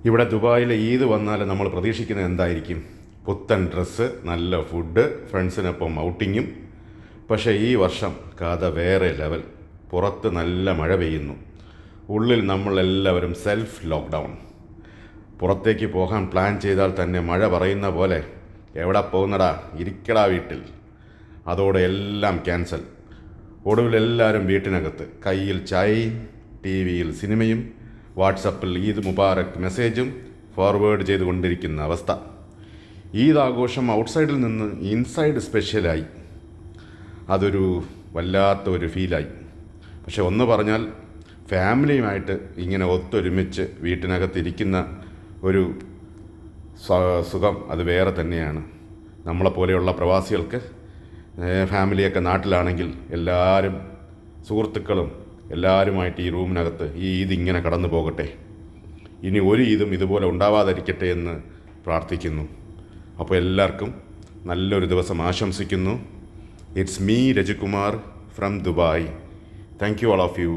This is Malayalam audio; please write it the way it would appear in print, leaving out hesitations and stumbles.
ഇവിടെ ദുബായിൽ ഈദ് വന്നാൽ നമ്മൾ പ്രതീക്ഷിക്കുന്നത് എന്തായിരിക്കും? പുത്തൻ ഡ്രസ്സ്, നല്ല ഫുഡ്, ഫ്രണ്ട്സിനൊപ്പം ഔട്ടിങ്ങും. പക്ഷേ ഈ വർഷം കഥ വേറെ ലെവൽ. പുറത്ത് നല്ല മഴ പെയ്യുന്നു, ഉള്ളിൽ നമ്മളെല്ലാവരും സെൽഫ് ലോക്ക്ഡൗൺ. പുറത്തേക്ക് പോകാൻ പ്ലാൻ ചെയ്താൽ തന്നെ മഴ പറയുന്ന പോലെ എവിടെ പോകുന്നടാ, ഇരിക്കടാ വീട്ടിൽ. അതോടെ എല്ലാം ക്യാൻസൽ. ഒടുവിൽ എല്ലാവരും വീട്ടിനകത്ത്, കയ്യിൽ ചായയും ടി വിയിൽ സിനിമയും വാട്സപ്പിൽ ഈദ് മുബാറക് മെസ്സേജും ഫോർവേഡ് ചെയ്തുകൊണ്ടിരിക്കുന്ന അവസ്ഥ. ഈദ് ആഘോഷം ഔട്ട്സൈഡിൽ നിന്ന് ഇൻസൈഡ് സ്പെഷ്യലായി. അതൊരു വല്ലാത്ത ഒരു ഫീലായി. പക്ഷെ ഒന്ന് പറഞ്ഞാൽ, ഫാമിലിയുമായിട്ട് ഇങ്ങനെ ഒത്തൊരുമിച്ച് വീട്ടിനകത്തിരിക്കുന്ന ഒരു സുഖം അത് വേറെ തന്നെയാണ്. നമ്മളെപ്പോലെയുള്ള പ്രവാസികൾക്ക് ഫാമിലിയൊക്കെ നാട്ടിലാണെങ്കിൽ എല്ലാവരും സുഹൃത്തുക്കളും എല്ലാവരുമായിട്ട് ഈ റൂമിനകത്ത് ഈ ഈദ് ഇങ്ങനെ കടന്നു പോകട്ടെ. ഇനി ഒരു ഈദും ഇതുപോലെ ഉണ്ടാവാതിരിക്കട്ടെ എന്ന് പ്രാർത്ഥിക്കുന്നു. അപ്പോൾ എല്ലാവർക്കും നല്ലൊരു ദിവസം ആശംസിക്കുന്നു. It's me Rajikumar from Dubai. Thank you all of you.